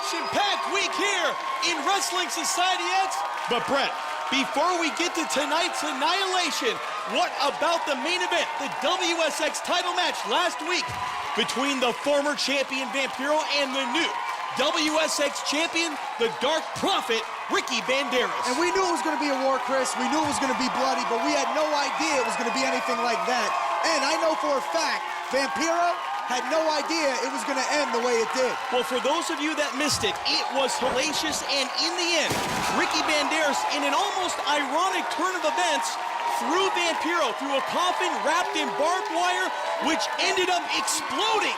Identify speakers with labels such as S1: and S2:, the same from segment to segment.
S1: action-packed week here in Wrestling Society X. But Brett, before we get to tonight's annihilation, what about the main event, the WSX title match last week between the former champion Vampiro and the new WSX champion, the Dark Prophet, Ricky Banderas.
S2: And we knew it was going to be a war, Chris. We knew it was going to be bloody, but we had no idea it was going to be anything like that. And I know for a fact, Vampiro had no idea it was going to end the way it did.
S1: Well, for those of you that missed it, it was hellacious, and in the end, Ricky Banderas, in an almost ironic turn of events, threw Vampiro through a coffin wrapped in barbed wire, which ended up exploding,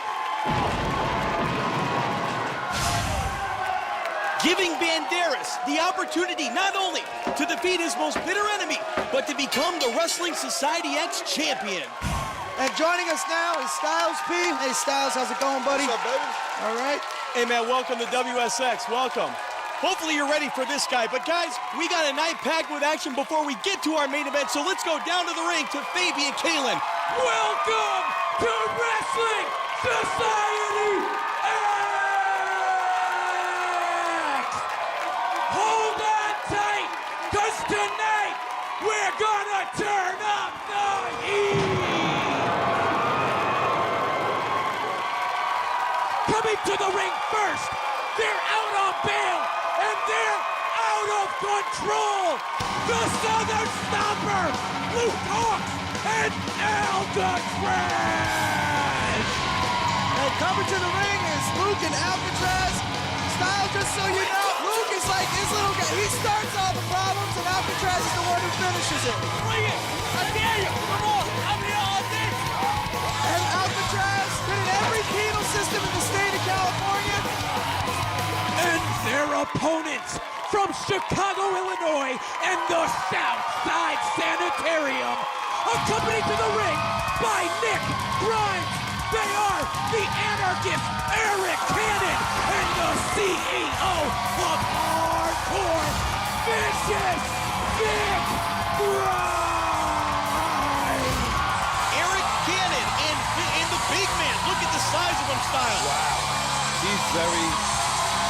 S1: giving Banderas the opportunity not only to defeat his most bitter enemy, but to become the Wrestling Society X champion.
S2: And joining us now is Styles P. Hey, Styles, how's it going, buddy?
S3: What's up, baby?
S2: All right.
S1: Hey, man, welcome to WSX. Welcome. Hopefully you're ready for this guy. But, guys, we got a night packed with action before we get to our main event, so let's go down to the ring to Fabian Kalin.
S4: Welcome to Wrestling Society X! Hold on tight, because tonight we're gonna turn up the heat! Coming to the ring first, they're out on bail, and they're out of control! The Southern Stomper, Luke Hawks, and Alcatraz!
S2: And coming to the ring is Luke and Alcatraz. Styles, just so you know, Luke is like his little guy. He starts all the problems, and Alcatraz is the one who finishes it.
S4: Bring it! I dare you! Come on! I'm here all day!
S2: And Alcatraz been in every penal system in the state of California.
S4: And their opponents from Chicago, Illinois, and the Southside Sanitarium, accompanied to the ring by Nick Grimes. They are the anarchist Eric Cannon and the CEO of Hardcore Vicious, Vic Grimes.
S1: Eric Cannon and the big man. Look at the size of him, Styles.
S3: Wow. He's very,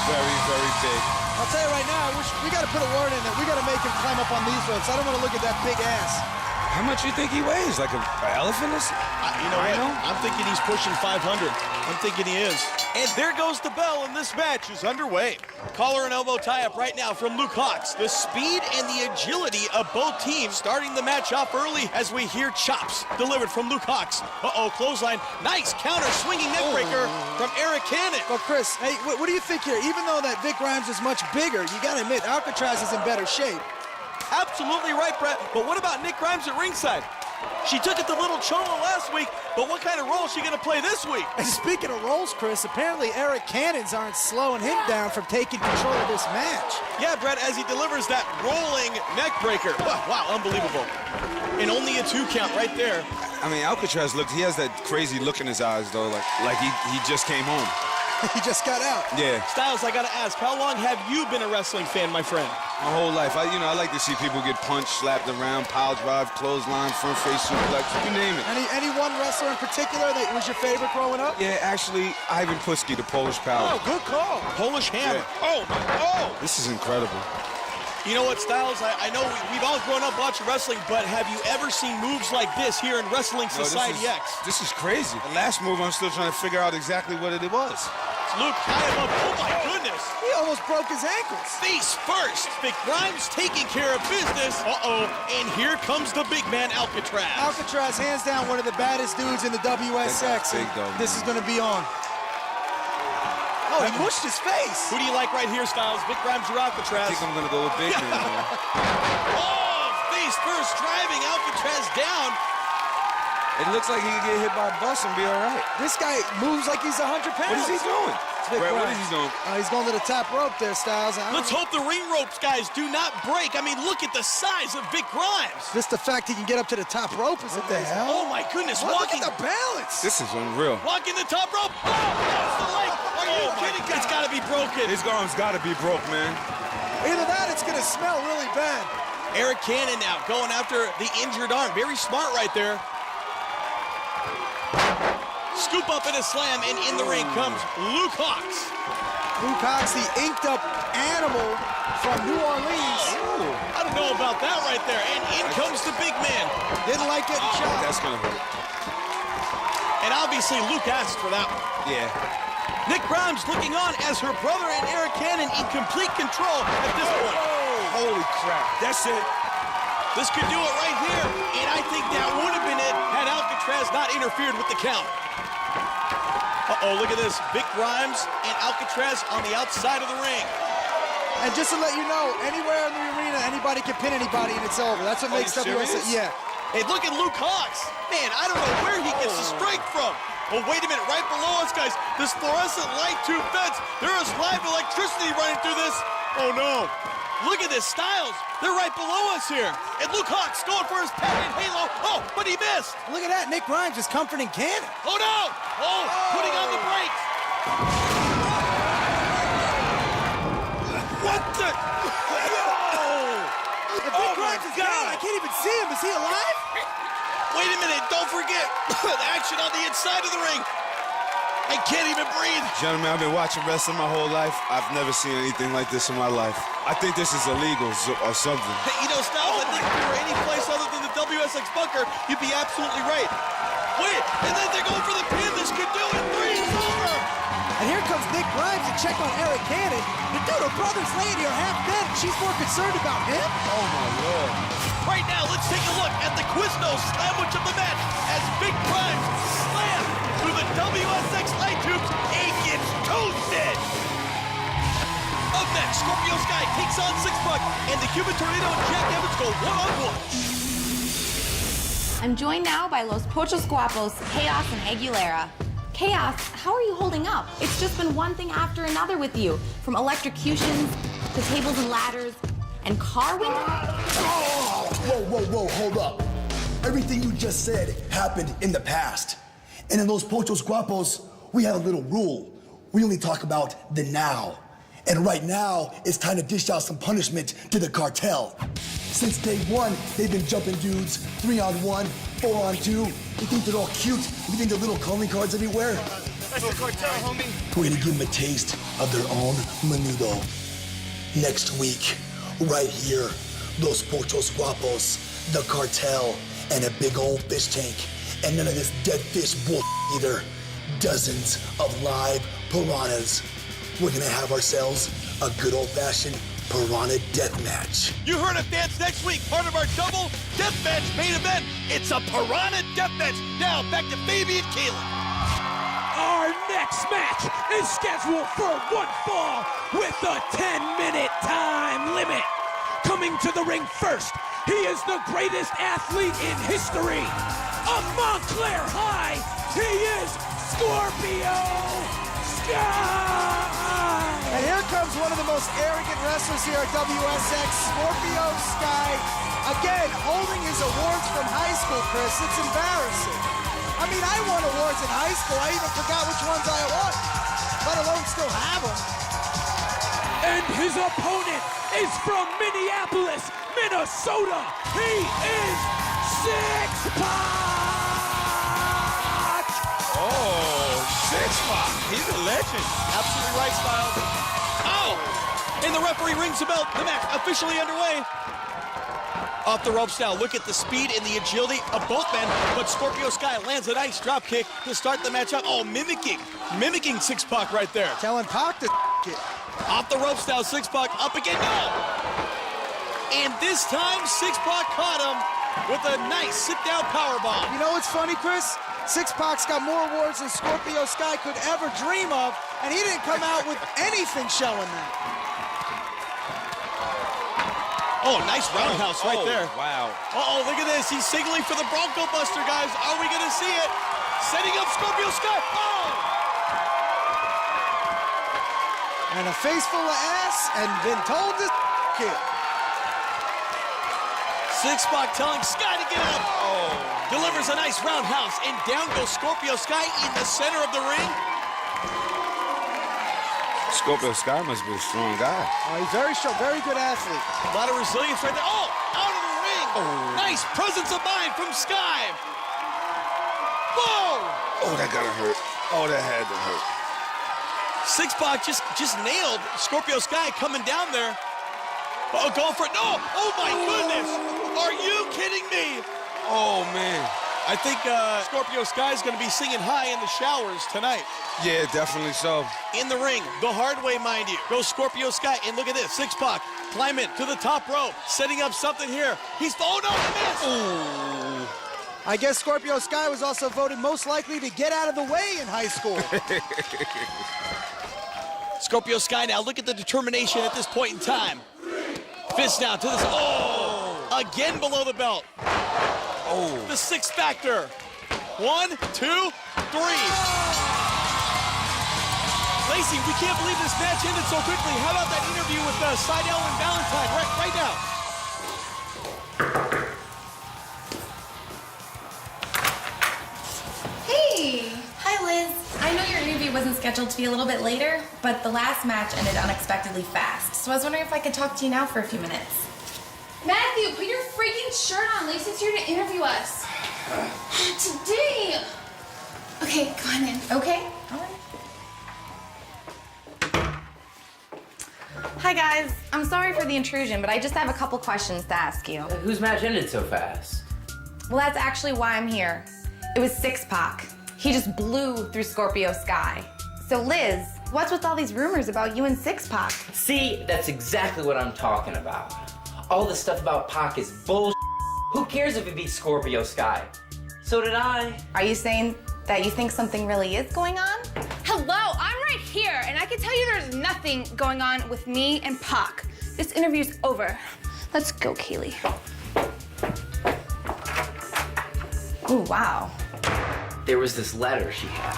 S3: very big.
S2: I'll tell you right now, we got to put a word in that. We got to make him climb up on these ropes. I don't want to look at that big ass.
S3: How much you think he weighs? Like an elephant or something?
S1: You know what? I'm thinking he's pushing 500. I'm thinking he is. And there goes the bell, and this match is underway. Collar and elbow tie-up right now from Luke Hawks. The speed and the agility of both teams starting the match off early as we hear chops delivered from Luke Hawks. Uh-oh, clothesline. Nice counter swinging neckbreaker from Eric Cannon.
S2: Well, Chris, hey, what do you think here? Even though that Vic Grimes is much bigger, you got to admit, Alcatraz is in better shape.
S1: Absolutely right, Brett. But what about Nick Grimes at ringside? She took it to Little Cholo last week, but what kind of role is she going to play this week?
S2: And speaking of roles, Chris, apparently Eric Cannons aren't slowing him down from taking control of this match.
S1: Yeah, Brett, as he delivers that rolling neck breaker. Wow, unbelievable. And only a 2 count right there.
S3: I mean, Alcatraz he has that crazy look in his eyes, though, like he just came home.
S2: He just got out.
S3: Yeah.
S1: Styles, I got to ask, how long have you been a wrestling fan, my friend?
S3: My whole life. I like to see people get punched, slapped around, pile drive, clothesline, front face suplex, you name it.
S2: Any one wrestler in particular that was your favorite growing up?
S3: Yeah, actually, Ivan Putski, the Polish Power.
S2: Oh, good call.
S1: Polish Hammer.
S3: Yeah.
S1: Oh!
S3: This is incredible.
S1: You know what, Styles? I know we've all grown up watching wrestling, but have you ever seen moves like this here in Wrestling Society X?
S3: This is crazy. The last move, I'm still trying to figure out exactly what it was.
S1: Luke high above. Oh, my goodness.
S2: He almost broke his ankles.
S1: Face first. Vic Grimes taking care of business. Uh-oh. And here comes the big man, Alcatraz.
S2: Alcatraz, hands down, one of the baddest dudes in the WSX.
S3: Big, though,
S2: this is going to be on. Oh, he mushed his face.
S1: Who do you like right here, Styles? Vic Grimes or Alcatraz?
S3: I think I'm going to go with Big Man.
S1: Oh, face first, driving Alcatraz down.
S3: It looks like he could get hit by a bus and be all right.
S2: This guy moves like he's 100 pounds.
S3: What is he doing? Brett, what is he doing?
S2: He's going to the top rope there, Styles.
S1: Let's hope the ring ropes, guys, do not break. I mean, look at the size of Vic Grimes.
S2: Just the fact he can get up to the top rope is amazing.
S1: Oh, my goodness.
S2: Look at the balance.
S3: This is unreal.
S1: Walking the top rope. Oh, that's the leg. Are you kidding? It's got to be broken.
S3: His arm's got to be broke, man.
S2: Either that, it's going to smell really bad.
S1: Eric Cannon now going after the injured arm. Very smart right there. Scoop up and a slam, and in the ring comes Luke Hawks.
S2: Luke Cox, the inked-up animal from New Orleans.
S1: Ooh, I don't know about that right there. And in comes the big man.
S2: Didn't like getting shot.
S3: That's gonna hurt.
S1: And obviously, Luke asked for that one.
S3: Yeah.
S1: Nick Grimes looking on as her brother and Eric Cannon in complete control at this point.
S3: Holy crap. That's it.
S1: This could do it right here. And I think that would have been it had Alcatraz not interfered with the count. Uh-oh, look at this. Vic Grimes and Alcatraz on the outside of the ring.
S2: And just to let you know, anywhere in the arena, anybody can pin anybody and it's over. That's what makes WSX. Yeah.
S1: Hey, look at Luke Hawx. Man, I don't know where he gets the strength from. Oh, wait a minute, right below us, guys, this fluorescent light tube fence, there is live electricity running through this. Oh, no. Look at this, Styles. They're right below us here. And Luke Hawx going for his patent halo. Oh, but he missed.
S2: Look at that, Nick Grimes is comforting Cannon.
S1: Oh, no. Oh, putting on the brakes. What the?
S2: If Nick Grimes is down, I can't even see him. Is he alive?
S1: Wait a minute, don't forget the action on the inside of the ring. I can't even breathe.
S3: Gentlemen, I've been watching wrestling my whole life. I've never seen anything like this in my life. I think this is illegal or something.
S1: Hey, you know, Styles, I think if you were any place other than the WSX bunker, you'd be absolutely right. Wait, and then they're going for the pin. This could do it. 3's over.
S2: And here comes Nick Grimes to check on Eric Cannon. The dude, her brother's laying here half dead. She's more concerned about him.
S3: Oh, my Lord.
S1: Right now, let's take a look at the Quiznos sandwich of the match as Big Grimes slams through the WSX light tubes and gets toasted. Up next, Scorpio Sky takes on Six-Pack, and the Cuban Tornado and Jack Evans go one-on-one.
S5: I'm joined now by Los Pochos Guapos, Chaos and Aguilera. Chaos, how are you holding up? It's just been one thing after another with you, from electrocutions to tables and ladders and car windows.
S6: Whoa, whoa, whoa, hold up. Everything you just said happened in the past. And in Los Pochos Guapos, we have a little rule. We only talk about the now. And right now, it's time to dish out some punishment to the cartel. Since day one, they've been jumping dudes 3-on-1, 4-on-2. You think they're all cute? You think they're little calling cards everywhere?
S1: That's the cartel, homie.
S6: We're gonna give them a taste of their own menudo. Next week, right here, Los Pochos Guapos, the cartel, and a big old fish tank. And none of this dead fish bull either. Dozens of live piranhas. We're gonna have ourselves a good old-fashioned piranha death match.
S1: You heard it, fans. Next week, part of our double deathmatch main event. It's a piranha deathmatch. Now, back to Fabian Caleb.
S4: Our next match is scheduled for one fall with a 10-minute time limit. Coming to the ring first, he is the greatest athlete in history. Of Montclair High, he is Scorpio Sky.
S2: And here comes one of the most arrogant wrestlers here at WSX, Scorpio Sky. Again, holding his awards from high school, Chris. It's embarrassing. I mean, I won awards in high school. I even forgot which ones I won, let alone still have them.
S4: And his opponent is from Minneapolis, Minnesota. He is Six-Pack.
S3: Oh, Six-Pack. He's a legend.
S1: Absolutely right, Styles. Oh! And the referee rings the bell. The match officially underway. Off the ropes now. Look at the speed and the agility of both men. But Scorpio Sky lands a nice drop kick to start the match up. Oh, mimicking Six-Pack right there.
S2: Telling Pac to it.
S1: Off the ropes now. Six-Pack up again. No! And this time, Six-Pack caught him with a nice sit-down powerbomb.
S2: You know what's funny, Chris? Six-Pack's got more awards than Scorpio Sky could ever dream of, and he didn't come out with anything showing that.
S1: Oh, nice roundhouse right there.
S3: Wow.
S1: Uh-oh, look at this. He's signaling for the Bronco Buster, guys. Are we going to see it? Setting up Scorpio Sky. Oh!
S2: And a face full of ass, and been told to it.
S1: Six-Pack telling Sky to get up. Oh. Delivers a nice roundhouse, and down goes Scorpio Sky in the center of the ring.
S3: Scorpio Sky must be a strong guy.
S2: He's very strong, very good athlete.
S1: A lot of resilience right there. Oh, out of the ring. Oh. Nice presence of mind from Sky. Whoa.
S3: Oh, that gotta hurt. Oh, that had to hurt.
S1: Six-Pac just nailed Scorpio Sky coming down there. Oh, going for it. No! Oh, my goodness! Are you kidding me?
S3: Oh, man.
S1: I think Scorpio Sky is going to be singing high in the showers tonight.
S3: Yeah, definitely so.
S1: In the ring, the hard way, mind you. Goes Scorpio Sky, and look at this. Six-Pac climbing to the top rope, setting up something here. He's, oh no, he missed!
S3: Ooh.
S2: I guess Scorpio Sky was also voted most likely to get out of the way in high school.
S1: Scorpio Sky now, look at the determination at this point in time. Fist down to this, oh! Again below the belt.
S3: Oh.
S1: The six factor. 1, 2, 3. Lacey, we can't believe this match ended so quickly. How about that interview with Seidel and Valentine right now?
S5: Hey! Hi, Liz. I know your interview wasn't scheduled to be a little bit later, but the last match ended unexpectedly fast. So I was wondering if I could talk to you now for a few minutes.
S7: Matthew, put your freaking shirt on. Lacey's here to interview us. Today. Okay, go on in.
S5: Okay? All right. Hi, guys. I'm sorry for the intrusion, but I just have a couple questions to ask you.
S8: Whose match ended so fast?
S5: Well, that's actually why I'm here. It was Six-Pac. He just blew through Scorpio Sky. So, Liz, what's with all these rumors about you and Six-Pac?
S8: See, that's exactly what I'm talking about. All this stuff about Pac is bullshit. Who cares if he beats Scorpio Sky? So did I.
S5: Are you saying that you think something really is going on?
S7: Hello, I'm right here, and I can tell you there's nothing going on with me and Pac. This interview's over. Let's go, Kaylee.
S5: Ooh, wow.
S8: There was this letter she had.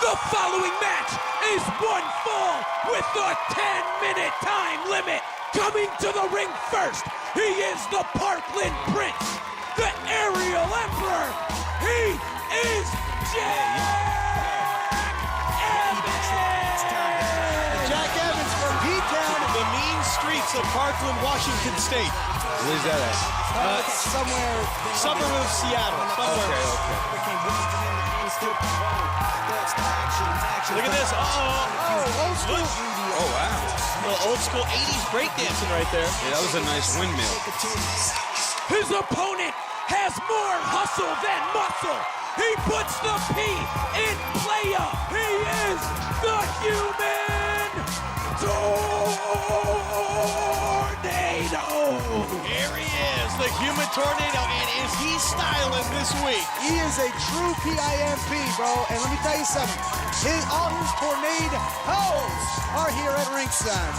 S4: The following match is one fall with a 10-minute time limit. Coming to the ring first, he is the Parkland Prince, the Aerial Emperor. He is Jack Evans.
S2: Jack Evans from P-Town.
S1: The mean streets of Parkland, Washington State.
S3: Where's that at?
S2: Somewhere.
S1: Suburb of Seattle. Somewhere. Look at this.
S2: Old school.
S3: Oh, wow.
S1: Little old school 80s breakdancing right there.
S3: Yeah, that was a nice windmill.
S4: His opponent has more hustle than muscle. He puts the P in playa. He is the Human Tornado.
S1: Here he is, the Human Tornado, and is he styling this week?
S2: He is a true PIMP, bro. And let me tell you something. All his tornadoes are here at ringside.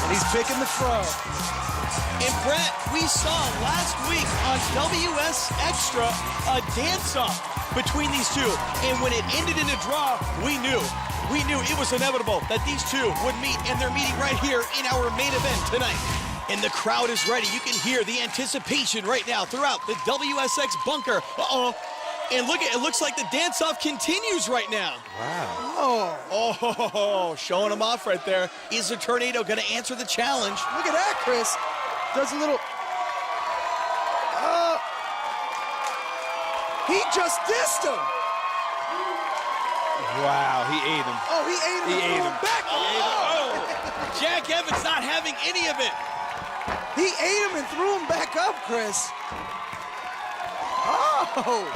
S2: And he's picking the fro.
S1: And Brett, we saw last week on WSXtra a dance-off between these two. And when it ended in a draw, we knew it was inevitable that these two would meet, and they're meeting right here in our main event tonight. And the crowd is ready. You can hear the anticipation right now throughout the WSX bunker. And look, it looks like the dance-off continues right now.
S3: Wow.
S1: Oh, showing him off right there. Is the Tornado going to answer the challenge?
S2: Look at that, Chris. Does a little... he just dissed him.
S3: Wow, he ate him.
S2: Oh, he ate him.
S3: He ate him.
S2: Back.
S1: Oh! Jack Evans not having any of it.
S2: He ate him and threw him back up, Chris. Oh!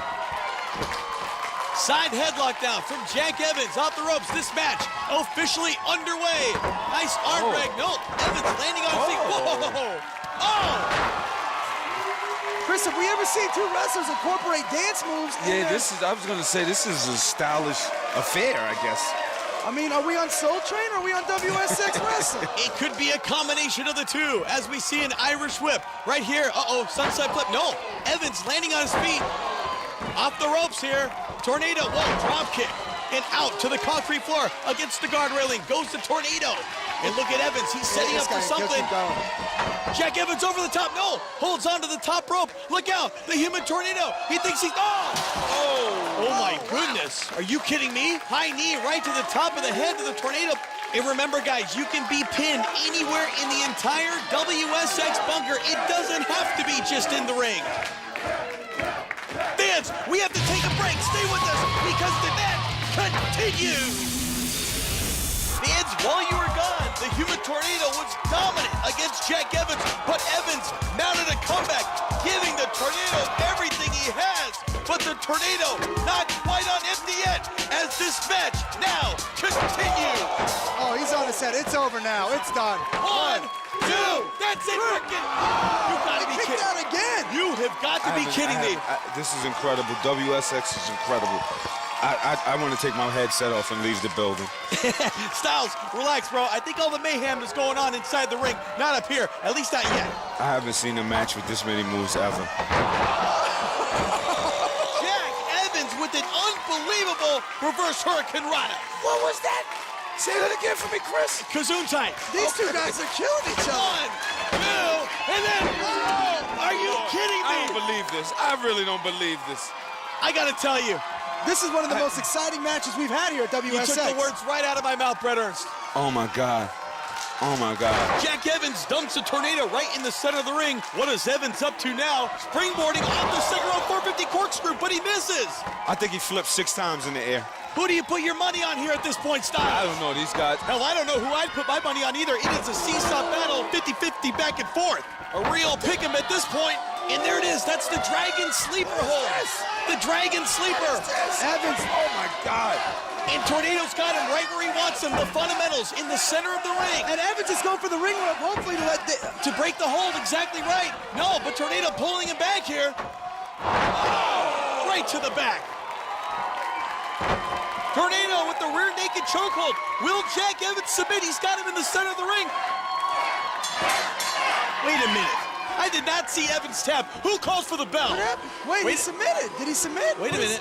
S1: Side headlock now from Jack Evans off the ropes. This match officially underway. Nice arm drag. No, Evans landing on his feet. Whoa! Oh!
S2: Chris, have we ever seen two wrestlers incorporate dance moves in
S3: Yeah,
S2: their...
S3: I was going to say, this is a stylish affair, I guess.
S2: I mean, are we on Soul Train or are we on WSX Wrestling?
S1: It could be a combination of the two as we see an Irish whip right here. Sunset flip. No, Evans landing on his feet. Off the ropes here. Tornado, drop kick. And out to the concrete floor against the guard railing. Goes the Tornado. And look at Evans. He's setting up for something. Jack Evans over the top. No. Holds on to the top rope. Look out. The Human Tornado. He thinks he's... Oh my goodness. Are you kidding me? High knee right to the top of the head of the Tornado. And remember, guys, you can be pinned anywhere in the entire WSX bunker. It doesn't have to be just in the ring. Fans, we have to take a break. Stay with us because the match continues. Fans, while you were gone, the Human Tornado was dominant against Jack Evans, but Evans mounted a comeback, giving the Tornado everything he has. But the Tornado not quite on empty yet, as this match now continues.
S2: Oh, he's on his head. It's over now. It's done.
S1: 1, 2, that's it, Ricken. You gotta be
S2: Kicked
S1: kidding.
S2: out again.
S1: You have got to be kidding me.
S3: This is incredible. WSX is incredible. I want to take my headset off and leave the building.
S1: Styles, relax, bro. I think all the mayhem is going on inside the ring, not up here. At least not yet.
S3: I haven't seen a match with this many moves ever.
S1: Jack Evans with an unbelievable reverse Hurricane Rana.
S4: What was that? Say that again for me, Chris.
S1: Kazoon time.
S2: These two guys are killing each other.
S1: 1, 2, and then, oh, are you kidding
S3: I
S1: me?
S3: don't believe this. I really don't believe this.
S1: I gotta tell you,
S2: This is one of the most exciting matches we've had here at WSX.
S1: you took the words right out of my mouth, Bret Ernst.
S3: Oh my God. Oh my God.
S1: Jack Evans dumps a Tornado right in the center of the ring. What is Evans up to now? Springboarding off the second row 450 corkscrew, but he misses.
S3: I think he flipped 6 times in the air.
S1: Who do you put your money on here at this point,
S3: I
S1: Styles?
S3: don't know these guys.
S1: Hell, I don't know who I'd put my money on either. It is a seesaw battle, 50-50 back and forth. A real pick'em at this point. And there it is. That's the Dragon Sleeper hold. The Dragon Sleeper.
S2: Evans,
S3: Oh my God.
S1: And Tornado's got him right where he wants him. The fundamentals in the center of the ring.
S2: and Evans is going for the ring rope, hopefully to let
S1: To break the hold, exactly right. No, but Tornado pulling him back here. Oh, right to the back. Tornado with the rear naked chokehold. Will Jack Evans submit? He's got him in the center of the ring. Wait a minute. I did not see Evans tap. Who calls for the bell?
S2: What happened? Wait, he submitted. Did he submit?
S1: Wait a minute.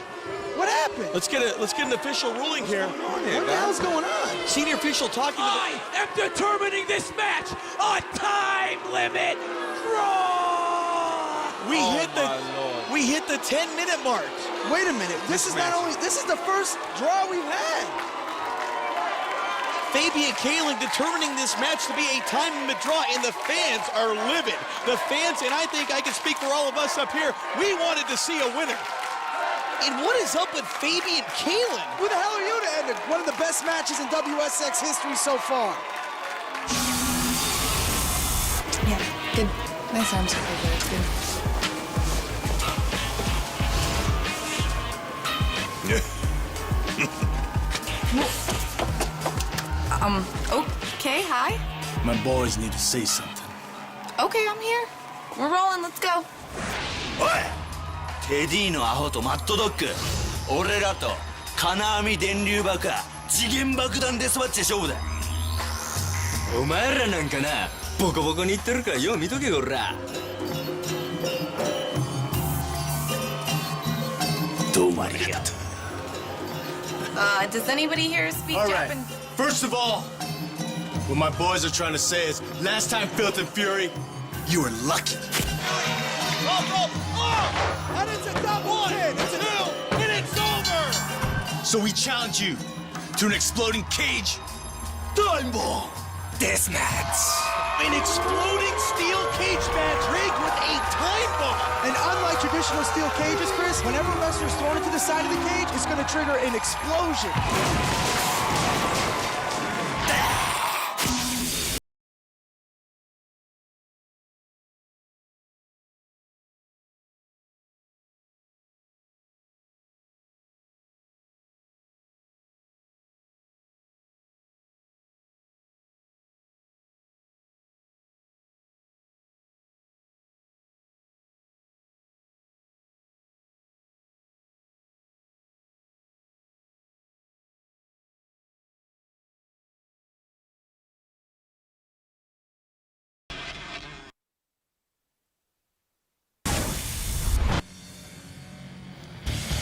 S2: What happened?
S1: Let's get an official ruling here.
S2: What the hell's going on?
S1: Senior official talking to
S4: I am determining this match a time limit draw.
S1: We hit the 10-minute mark.
S2: Wait a minute. This is the first draw we've had.
S1: Fabian Kaling determining this match to be a time limit draw, and the fans are livid. The fans, and I think I can speak for all of us up here, we wanted to see a winner. And what is up with Fabian Kaling?
S2: Who the hell are you to end it? One of the best matches in WSX history so far.
S5: Yeah, good. Nice arms over there. It's good. Okay, hi.
S6: My boys need to say something.
S5: Okay, I'm here. We're rolling, let's go.
S9: おいテディのアホとマッドドッグ俺らと金網電流爆破次元爆弾デスマッチで勝負だお前らなんかなボコボコにいってるからよう見とけこらどうもありがとう
S5: Does anybody here speak
S10: All right.
S5: Japanese?
S10: First of all, what my boys are trying to say is, last time Filth and Fury, you were lucky.
S2: And it's a double pin. It's a
S1: And it's over.
S10: So we challenge you to an exploding cage time ball deathmatch.
S1: An exploding steel cage match rigged with a time bomb.
S2: And unlike traditional steel cages, Chris, whenever a wrestler is thrown into the side of the cage, it's going to trigger an explosion.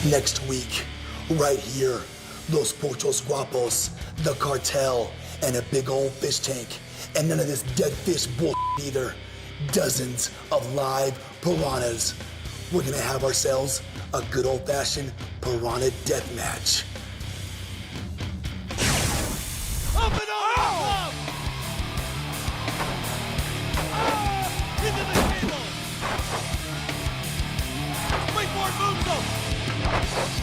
S6: Next week, right here, Los Pochos Guapos, the cartel, and a big old fish tank. And none of this dead fish bull either. Dozens of live piranhas. We're gonna have ourselves a good old-fashioned piranha death match.
S1: Up and over. moonsault.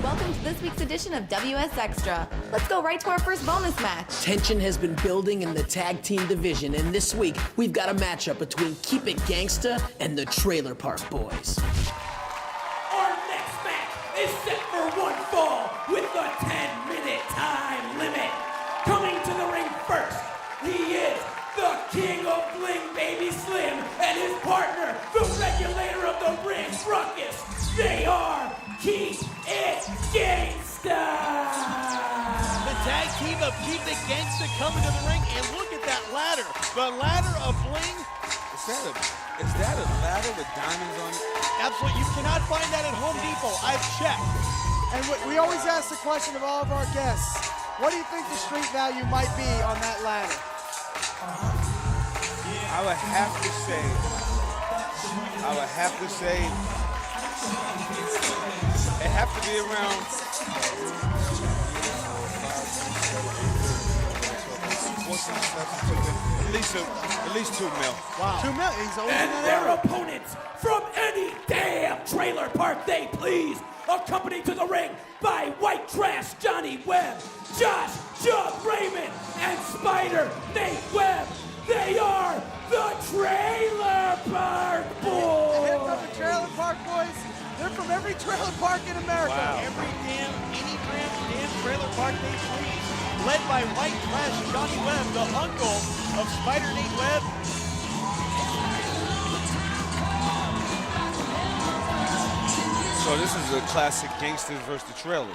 S5: Welcome to this week's edition of WSXtra. Let's go right to our first bonus match.
S11: Tension has been building in the tag team division, and this week we've got a matchup between Keep It Gangsta and the Trailer Park Boys.
S4: Our next match is set for one fall with a 10-minute time limit. Coming to the ring first, he is the king of bling, Baby Slim, and his partner, the regulator of the ring, Ruckus. They are Keep It Gangsta!
S1: The tag team of Keep It Gangsta coming to the ring, and look at that ladder. The ladder of bling.
S3: Is that a ladder with diamonds on it?
S1: Absolutely, you cannot find that at Home Depot. I've checked.
S2: And we always ask the question of all of our guests, what do you think the street value might be on that ladder?
S3: I would have to say, it have to be around at least $2 million.
S2: Wow. $2 million. He's always
S4: And
S2: in that
S4: their
S2: area.
S4: opponents from any damn trailer park they please, accompanied to the ring by White Trash Johnny Webb, Josh Jug Raymond, and Spider Nate Webb. They are the Trailer Park Boys.
S2: They're from the Trailer Park Boys. They're from every trailer park in America.
S3: Wow.
S1: Every damn trailer park they please. Led by White Trash Johnny Webb, the uncle of Spider Nate Webb.
S3: So this is a classic Gangsters versus the Trailers.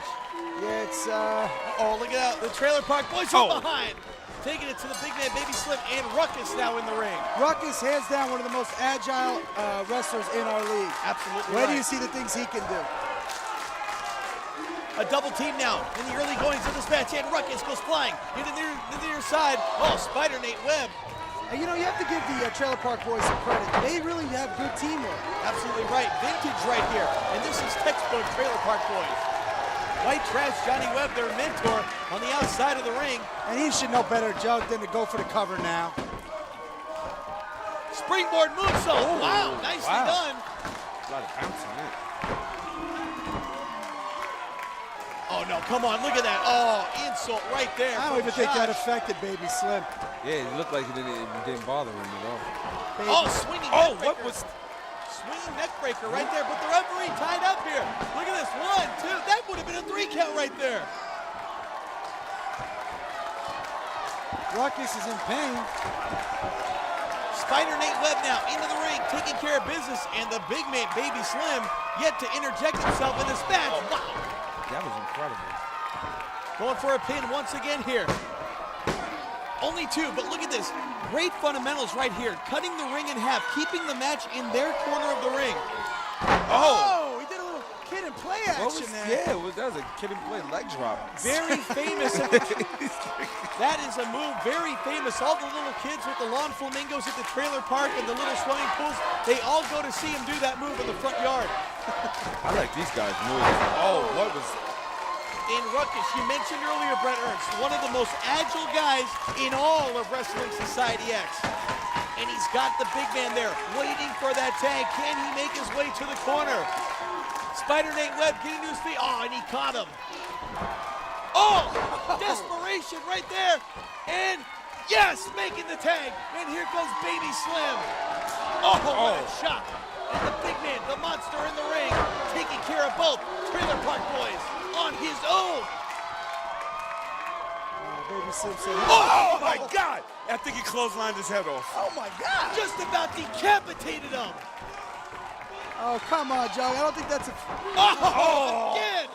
S2: Yeah, it's,
S1: Oh, look at that. The Trailer Park Boys from behind. Taking it to the big man, Baby Slim, and Ruckus now in the ring.
S2: Ruckus, hands down, one of the most agile wrestlers in our league.
S1: Absolutely
S2: Where
S1: right.
S2: do you see the things he can do?
S1: A double team now in the early goings of this match, and Ruckus goes flying into the near side. Oh, Spider Nate Webb.
S2: And you know, you have to give the Trailer Park Boys some credit. They really have good teamwork.
S1: Absolutely right. Vintage right here. And this is textbook Trailer Park Boys. White Trash Johnny Webb, their mentor, on the outside of the ring.
S2: And he should know better, Jug, than to go for the cover now.
S1: Springboard moonsault. Wow, nicely done.
S3: A lot of bounce on that.
S1: Oh, no, come on, look at that. Oh, insult right there.
S2: I don't even think that affected Baby Slim.
S3: Yeah, it looked like it didn't bother him at all.
S1: Oh, swinging
S3: Oh,
S1: neck
S3: what
S1: breaker.
S3: was...
S1: Swinging neck breaker right there, but the referee tied up here. Look at this, 1, 2, that would have been a 3 count right there.
S2: Ruckus is in pain.
S1: Spider Nate Webb now into the ring, taking care of business, and the big man, Baby Slim, yet to interject himself in this match. Wow.
S3: That was incredible.
S1: Going for a pin once again here. Only 2, but look at this. Great fundamentals right here. Cutting the ring in half, keeping the match in their corner of the ring.
S2: Oh, he did a little kid and play action there.
S3: Yeah, that was a kid and play leg drop.
S1: Very famous. That is a move very famous. All the little kids with the lawn flamingos at the trailer park and the little swimming pools, they all go to see him do that move in the front yard.
S3: I like these guys' moves. Oh, what was...
S1: In Ruckus, you mentioned earlier, Brett Ernst, one of the most agile guys in all of Wrestling Society X. And he's got the big man there, waiting for that tag. Can he make his way to the corner? Spider Nate Webb getting to his feet. Oh, and he caught him. Oh, desperation right there. And yes, making the tag. And here goes Baby Slim. Oh, what a shot. And the big man, the monster in the ring, taking care of both Trailer Park Boys on his own.
S2: Baby Slim said,
S3: Oh, my God! I think he clotheslined his head off.
S2: oh my God.
S1: Just about decapitated him.
S2: Oh, come on, Jug. I don't think that's a...
S1: Oh, again.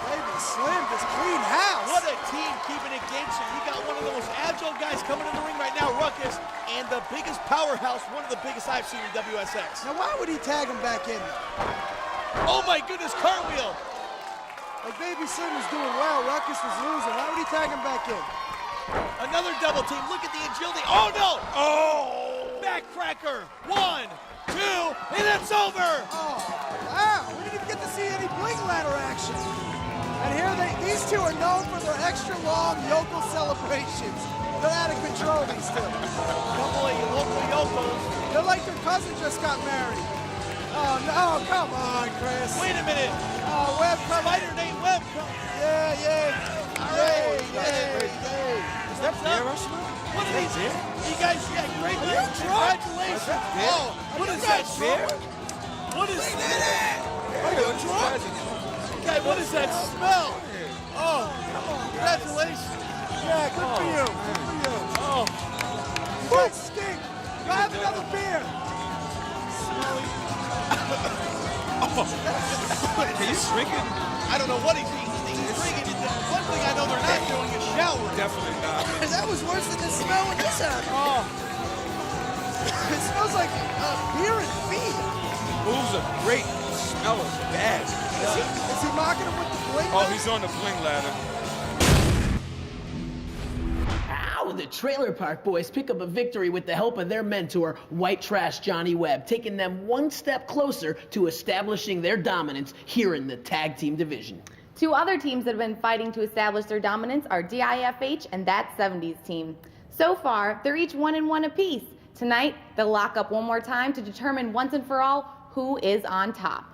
S2: Baby Slim just clean house.
S1: What a team keeping it gangster. You got one of the most agile guys coming in the ring right now, Ruckus, and the biggest powerhouse, one of the biggest I've seen in WSX.
S2: Now, why would he tag him back in?
S1: Oh my goodness, cartwheel.
S2: Like Baby Slim was doing well, Ruckus was losing. Why would he tag him back in?
S1: Another double team. Look at the agility. Oh no! Oh! Backcracker. 1, 2, and it's over.
S2: Oh, wow. We didn't even get to see any bling ladder action. And here these two are known for their extra long yokel celebrations. They're out of control, these two.
S1: Couple of local yokels.
S2: They're like their cousin just got married. Oh, no, come on, Chris.
S1: Wait a minute.
S2: Oh, Webb coming.
S1: Spider Nate Webb.
S2: Yeah. Yay.
S1: Is that beer, What are these? You guys, great news. Congratulations. Oh, what is that, beer? What is that? Are you drunk? Okay, what is that smell? Oh, congratulations.
S2: Yeah, good for you.
S1: Oh.
S2: You guys stink. Go have another beer.
S3: Can you drink it?
S1: I don't know what he's eating. He's drinking it. One thing I know they're not doing is showering.
S3: Definitely not.
S2: That was worse than the smell when this happened.
S1: Oh.
S2: It smells like beer and feet.
S3: Moves are great. Smell is bad.
S2: Is he mocking him with the bling?
S3: Oh, he's on the bling ladder.
S11: Ow, the Trailer Park Boys pick up a victory with the help of their mentor, White Trash Johnny Webb, taking them one step closer to establishing their dominance here in the tag team division.
S5: Two other teams that have been fighting to establish their dominance are DIFH and That 70s team. So far, they're each 1-1 apiece. Tonight, they'll lock up one more time to determine once and for all who is on top.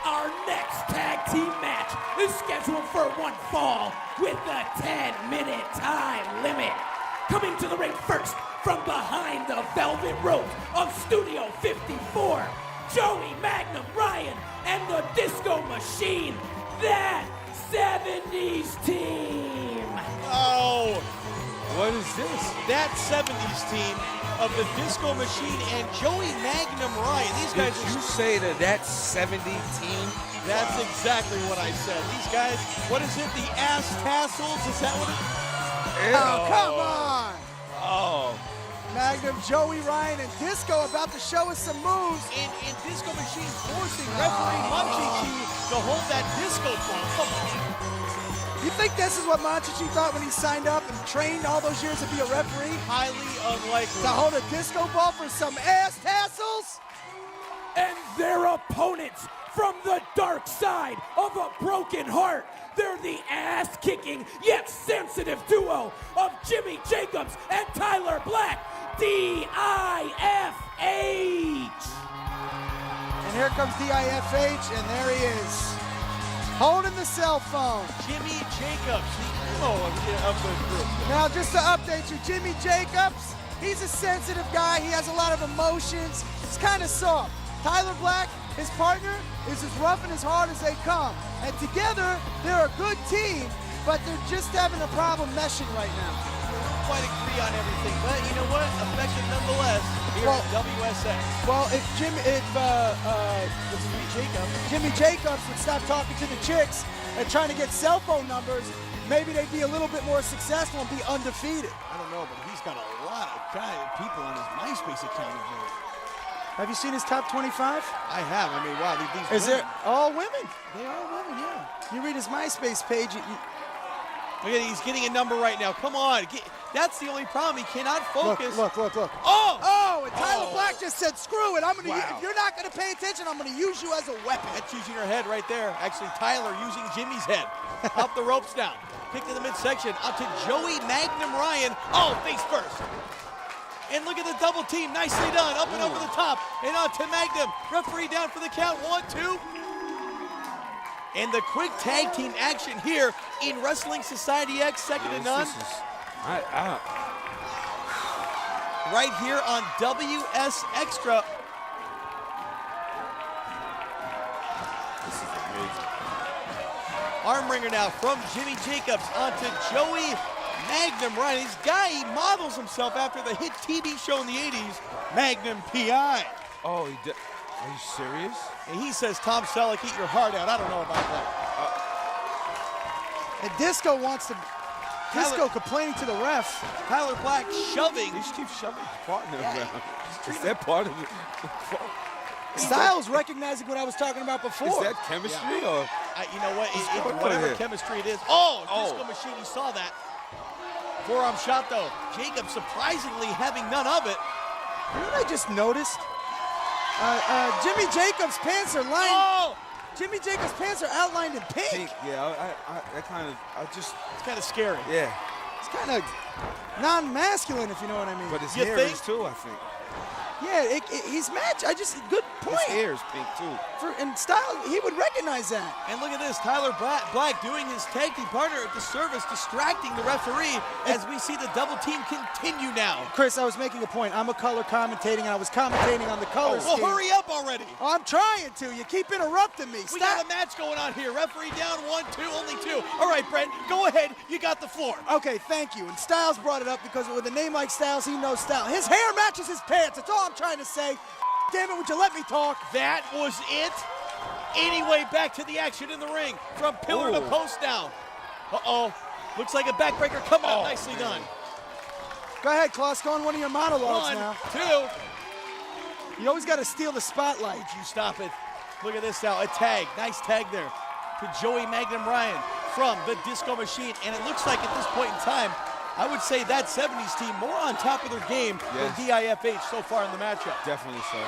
S4: Our next tag team match is scheduled for one fall with a 10-minute time limit. Coming to the ring first from behind the velvet rope of Studio 54, Joey Magnum Ryan and the Disco Machine, That 70s team.
S1: Oh.
S3: What is this?
S1: That 70s team of the Disco Machine and Joey Magnum Ryan. These guys
S3: Did you say that 70 team?
S1: That's exactly what I said. These guys, what is it? The ass tassels? Is that what it is?
S2: Oh, come on.
S1: Oh.
S2: Magnum, Joey Ryan, and Disco about to show us some moves.
S1: And Disco Machine forcing referee Monchichi to hold that disco ball. Come on.
S2: You think this is what Monchichi thought when he signed up and trained all those years to be a referee?
S1: Highly unlikely.
S2: To hold a disco ball for some ass tassels?
S4: And their opponents from the dark side of a broken heart. They're the ass-kicking yet sensitive duo of Jimmy Jacobs and Tyler Black, DIFH.
S2: And here comes DIFH, and there he is. Holding the cell phone.
S1: Jimmy Jacobs, the emo of the group.
S2: Now, just to update you, Jimmy Jacobs, he's a sensitive guy. He has a lot of emotions. It's kind of soft. Tyler Black, his partner, is as rough and as hard as they come. And together, they're a good team, but they're just having a problem meshing right now.
S1: Quite agree on everything, but you know what? Effective nonetheless here at WSX.
S2: Well, if Jimmy Jacobs would stop talking to the chicks and trying to get cell phone numbers, maybe they'd be a little bit more successful and be undefeated.
S1: I don't know, but he's got a lot of people on his MySpace account.
S2: Have you seen his top 25?
S1: I have. I mean, wow, these
S2: Is there all women?
S1: They are women, yeah.
S2: You read his MySpace page.
S1: Look at, he's getting a number right now. Come on. That's the only problem. He cannot focus.
S2: Look.
S1: Oh!
S2: And Tyler Black just said, screw it. If you're not going to pay attention, I'm going to use you as a weapon.
S1: That's using her head right there. Actually, Tyler using Jimmy's head. Up the ropes now. Kick to the midsection. Up to Joey Magnum Ryan. Oh, face first. And look at the double team. Nicely done. Up and over the top. And on to Magnum. Referee down for the count. 1, 2. And the quick tag team action here in Wrestling Society X, second to none. Right here on WSXtra.
S3: This is amazing.
S1: Arm wringer now from Jimmy Jacobs onto Joey Magnum Ryan. This guy, he models himself after the hit TV show in the 80s, Magnum P.I.
S3: Oh, he did. Are you serious?
S1: And he says, Tom Selleck, eat your heart out. I don't know about that.
S2: And Disco wants to... Disco complaining to the ref.
S1: Tyler Black shoving.
S3: He just keeps shoving his partner around. Is that part of it?
S2: Styles recognizing what I was talking about before.
S3: Is that chemistry or?
S1: You know what? Whatever chemistry it is. Oh, Disco Machine, he saw that. Forearm shot, though. Jacob surprisingly having none of it.
S2: You know what I just noticed? Jimmy Jacobs' pants are lined.
S1: Oh!
S2: Jimmy Jacobs' pants are outlined in pink.
S3: Pink, yeah. It's
S1: kind of scary.
S3: Yeah.
S2: It's kind of non-masculine, if you know what I mean.
S3: But his
S1: You
S3: hair
S1: think?
S3: is too, I think.
S2: Yeah, he's matched. Good point.
S3: His hair is pink too.
S2: In style, he would recognize that.
S1: And look at this, Tyler Black doing his tag team partner at the service, distracting the referee as we see the double team continue now.
S2: Chris, I was making a point. I'm a color commentating, and I was commentating on the color scheme.
S1: Well, hurry up already.
S2: Oh, I'm trying to. You keep interrupting me.
S1: We got a match going on here. Referee down 1, 2, only 2. All right, Brent, go ahead. You got the floor.
S2: Okay, thank you. And Styles brought it up because with a name like Styles, he knows style. His hair matches his pants. That's all I'm trying to say. Damn it, would you let me talk?
S1: That was it. Anyway, back to the action in the ring. From pillar to post now. Uh-oh. Looks like a backbreaker. Come on, nicely done.
S2: Go ahead, Klaus. Go on one of your monologues
S1: 1,
S2: now.
S1: 2.
S2: You always got to steal the spotlight.
S1: Would you stop it? Look at this now. A tag. Nice tag there to Joey Magnum Ryan from the Disco Machine. And it looks like at this point in time, I would say that 70s team more on top of their game than DIFH so far in the matchup.
S3: Definitely so.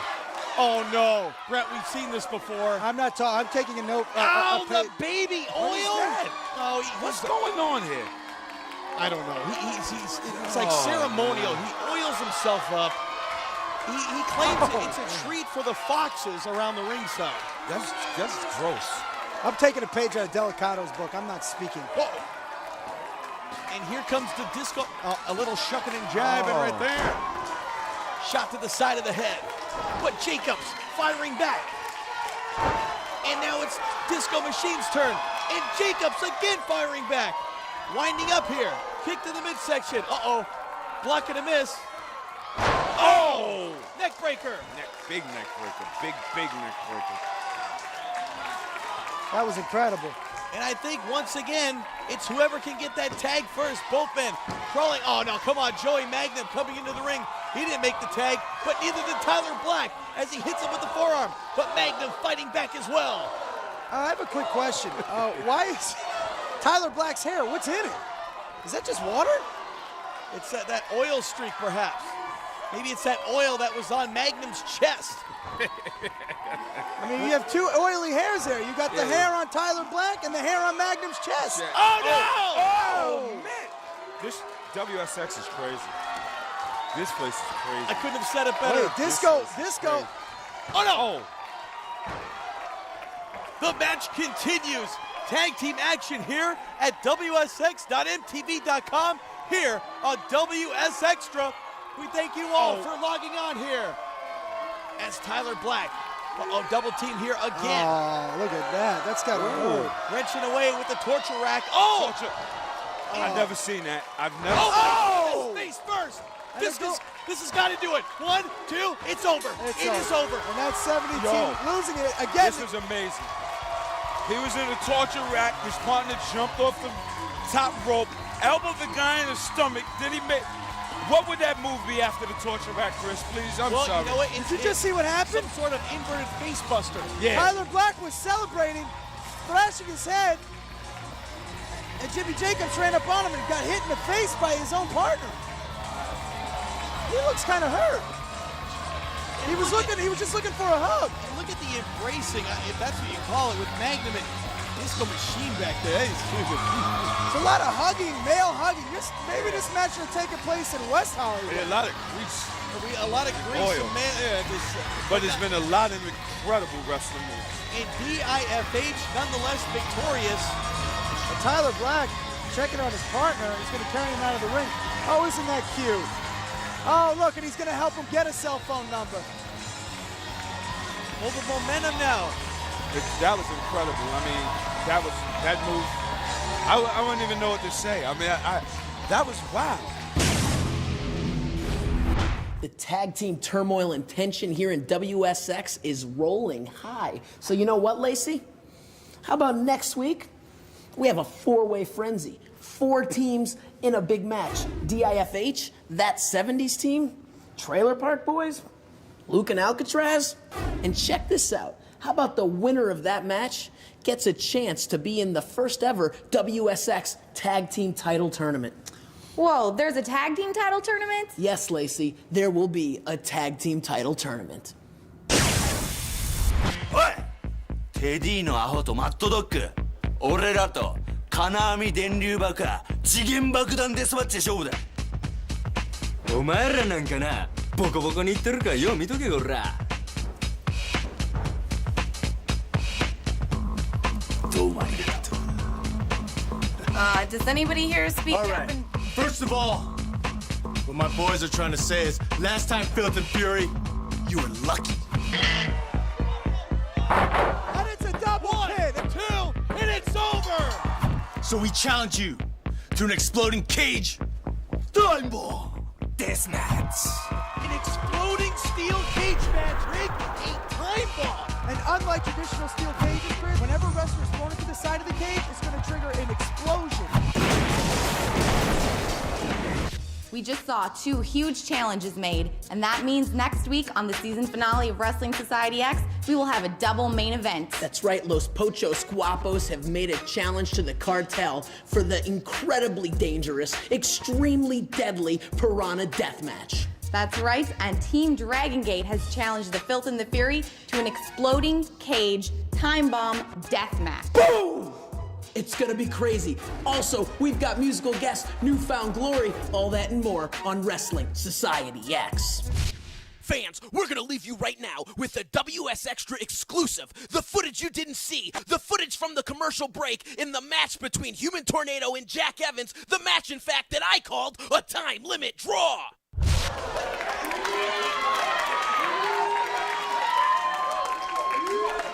S1: Oh, no. Brett, we've seen this before.
S2: I'm not talking. I'm taking a note.
S1: The baby oil? Oh,
S3: What's going on here?
S1: I don't know. It's like ceremonial. He oils himself up. He claims it's a treat for the foxes around the ringside.
S3: That's gross.
S2: I'm taking a page out of Delicato's book. I'm not speaking.
S1: Whoa. And here comes the disco. A little shucking and jiving right there. Shot to the side of the head. But Jacobs firing back. And now it's Disco Machine's turn. And Jacobs again firing back. Winding up here. Kick to the midsection. Uh-oh. Block and a miss. Oh! Neck breaker.
S3: Big neck breaker. Big neck breaker.
S2: That was incredible.
S1: And I think once again, it's whoever can get that tag first. Both men crawling. Oh, no, come on. Joey Magnum coming into the ring. He didn't make the tag, but neither did Tyler Black as he hits him with the forearm. But Magnum fighting back as well.
S2: I have a quick question. Why is Tyler Black's hair, what's in it? Is that just water?
S1: It's that oil streak, perhaps. Maybe it's that oil that was on Magnum's chest.
S2: I mean, you have two oily hairs there. You got the hair on Tyler Black and the hair on Magnum's chest.
S3: Yeah.
S1: Oh, no!
S3: Oh, man. This WSX is crazy. This place is crazy.
S1: I couldn't have said it better.
S2: Wait, Disco.
S1: Oh, no! The match continues. Tag team action here at WSX.mtv.com here on WSXtra. We thank you all for logging on here. As Tyler Black, double team here again.
S2: Oh, look at that. That's got to hurt.
S1: Wrenching away with the torture rack. Oh!
S3: I've never seen that. I've never
S1: Oh! Face first. This has got to do it. 1, 2, it's over. It is over.
S2: And that 70 team losing it again.
S3: This was amazing. He was in a torture rack. His partner jumped off the top rope, elbowed the guy in the stomach. Then he made. What would that move be after the torture rack, Chris? Please, I'm sorry.
S1: You know what?
S2: Did you just see what happened?
S1: Some sort of inverted face buster.
S3: Yeah.
S2: Tyler Black was celebrating, thrashing his head, and Jimmy Jacobs ran up on him and got hit in the face by his own partner. He looks kind of hurt. He was just looking for a hug.
S1: And look at the embracing, if that's what you call it, with Magnum and Disco Machine back there.
S2: It's a lot of hugging, male hugging. Maybe this match should have taken place in West Hollywood.
S3: A lot of grease.
S1: A lot of grease.
S3: Oil. But there's been a lot of incredible wrestling moves.
S1: And DIFH nonetheless victorious.
S2: And Tyler Black checking on his partner. He's going to carry him out of the ring. Oh, isn't that cute? Oh, look, and he's going to help him get a cell phone number.
S1: Over momentum now.
S3: That was incredible. I mean, that move. I wouldn't even know what to say. I mean, that was wow.
S11: The tag team turmoil and tension here in WSX is rolling high. So you know what, Lacey? How about next week? We have a 4-way frenzy. 4 teams in a big match. DIFH, that 70s team, Trailer Park Boys, Luke and Alcatraz, and check this out. How about the winner of that match gets a chance to be in the first ever WSX Tag Team Title Tournament?
S5: Whoa, there's a tag team title tournament?
S11: Yes, Lacey, there will be a Tag Team Title Tournament.
S9: おいテディのアホとマットドッグ、俺らと金網電流爆次元爆弾デスマッチで勝負だ。お前らなんかな、ボコボコに言ってるからよう見とけよ、おら。どうもありがとう。
S5: Does anybody here speak
S10: All right. First of all, what my boys are trying to say is, last time Filth and Fury, you were lucky.
S2: And it's a double pin.
S1: 2, and it's over.
S10: So we challenge you to an exploding cage time bomb deathmatch.
S1: An exploding steel cage match, Rick. A time bomb.
S2: And unlike traditional steel cages, Chris, whenever a wrestler is thrown into the side of the cage, it's going to trigger an explosion.
S5: We just saw 2 huge challenges made, and that means next week on the season finale of Wrestling Society X, we will have a double main event.
S11: That's right, Los Pochos Guapos have made a challenge to the cartel for the incredibly dangerous, extremely deadly Piranha Deathmatch.
S5: That's right, and Team Dragon Gate has challenged the Filth and the Fury to an exploding cage time bomb death match.
S11: Boom! It's gonna be crazy. Also, we've got musical guests, Newfound Glory, all that and more on Wrestling Society X.
S4: Fans, we're gonna leave you right now with the WSXtra exclusive, the footage you didn't see, the footage from the commercial break in the match between Human Tornado and Jack Evans, the match, in fact, that I called a time limit draw.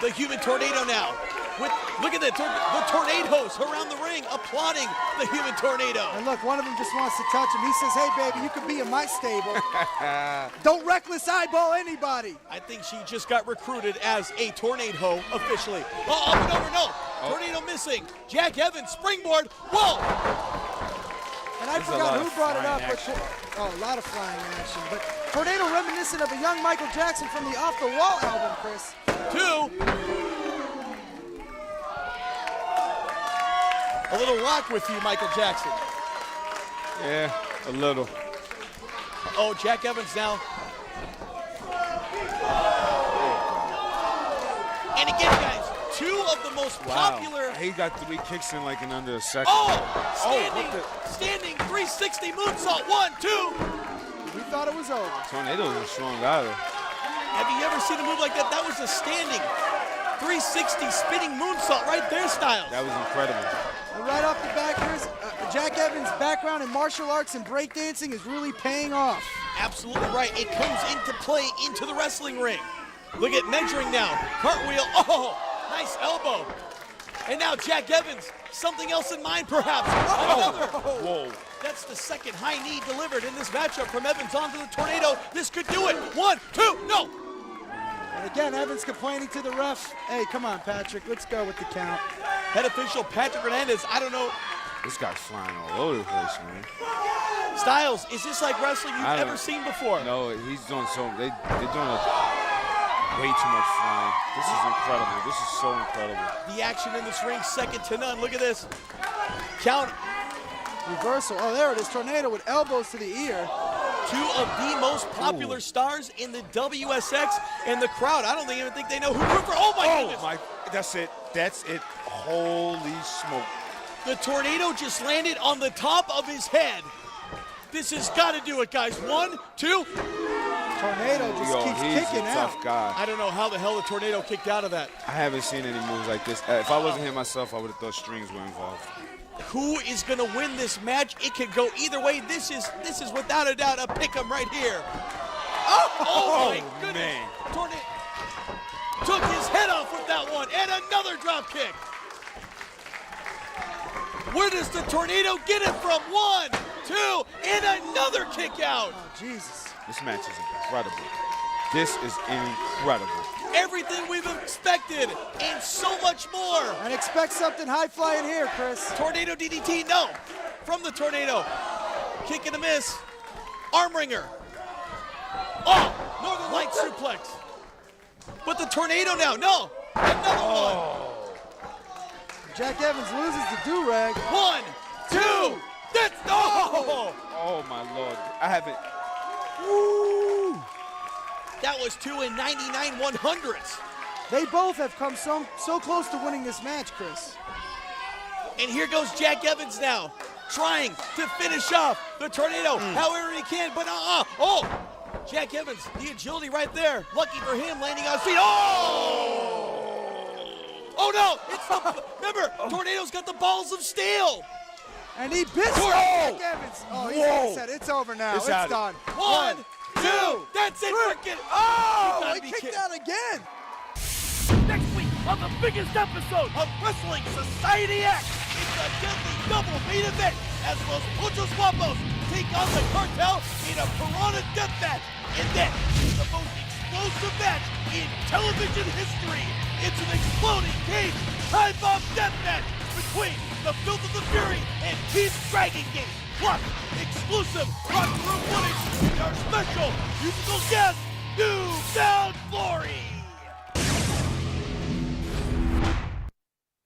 S1: The Human Tornado now. Look at the tornadoes around the ring applauding the Human Tornado.
S2: And look, one of them just wants to touch him. He says, hey, baby, you can be in my stable. Don't reckless eyeball anybody.
S1: I think she just got recruited as a tornado officially. Oh, up and over, no. Tornado missing. Jack Evans, springboard. Whoa.
S2: And I forgot who brought it up. But a lot of flying action. But tornado reminiscent of a young Michael Jackson from the Off the Wall album, Chris.
S1: 2. A little rock with you, Michael Jackson.
S3: Yeah, a little.
S1: Oh, Jack Evans now. And again, guys, 2 of the most popular.
S3: He got 3 kicks in like in under a second.
S1: Oh, standing 360 moonsault. 1, 2.
S2: We thought it was over.
S3: Tornado's a strong guy.
S1: Have you ever seen a move like that? That was a standing 360 spinning moonsault right there, Styles.
S3: That was incredible.
S2: And right off the bat, Chris, Jack Evans' background in martial arts and breakdancing is really paying off.
S1: Absolutely right. It comes into play into the wrestling ring. Look at measuring now. Cartwheel. Oh, nice elbow. And now Jack Evans, something else in mind perhaps. Another.
S3: Whoa.
S1: That's the second high knee delivered in this matchup from Evans onto the Tornado. This could do it. 1, 2, no.
S2: And again, Evans complaining to the ref. Hey, come on, Patrick. Let's go with the count.
S1: Head official Patrick Hernandez, I don't know.
S3: This guy's flying all over the place, man.
S1: Styles, is this like wrestling you've ever seen before?
S3: No, he's doing so. They're doing way too much flying. This is incredible. This is so incredible.
S1: The action in this ring, second to none. Look at this. Count.
S2: Reversal. Oh, there it is. Tornado with elbows to the ear.
S1: 2 of the most popular stars in the WSX, and the crowd, I don't even think they know who root for. Oh, my goodness.
S3: That's it. That's it. Holy smoke.
S1: The Tornado just landed on the top of his head. This has got to do it, guys. 1, 2.
S2: Tornado just keeps kicking
S3: out. He's a tough guy.
S1: I don't know how the hell the Tornado kicked out of that.
S3: I haven't seen any moves like this. If I wasn't here myself, I would have thought strings were involved.
S1: Who is going to win this match? It could go either way. This is without a doubt a pick'em right here. Oh my goodness.
S3: Man.
S1: Tornado took his head off with that one, and another drop kick. Where does the Tornado get it from? 1, 2, and another kick out.
S2: Oh, Jesus.
S3: This match is incredible. This is incredible.
S1: Everything we've expected and so much more.
S2: And expect something high flying here, Chris.
S1: Tornado DDT, no. From the Tornado. Kick and a miss. Arm wringer. Oh, Northern Light suplex. But the Tornado now, no. Another one.
S2: Jack Evans loses the do-rag.
S1: 1, 2, that's, oh!
S3: Oh my Lord, I haven't.
S1: Woo! That was 2 in 99/100ths.
S2: They both have come so close to winning this match, Chris.
S1: And here goes Jack Evans now, trying to finish off the tornado however he can, but oh! Jack Evans, the agility right there. Lucky for him, landing on his feet. Oh no! It's the, remember, Tornado's got the balls of steel.
S2: And he bit Jack Evans. Oh, he's like I said, it's over now. It's done.
S1: 1, 2, that's it. Freaking!
S2: Oh, he kicked out again.
S1: Next week on the biggest episode of Wrestling Society X, it's a deadly double main event as Los Pochos Guapos take on the Cartel in a Piranha death match. And then the most explosive match in television history. It's an exploding cage time bomb death match between the Filth of the Fury and Team Dragon Gate. Plus, exclusive locker room footage and our special musical guest, New Bell.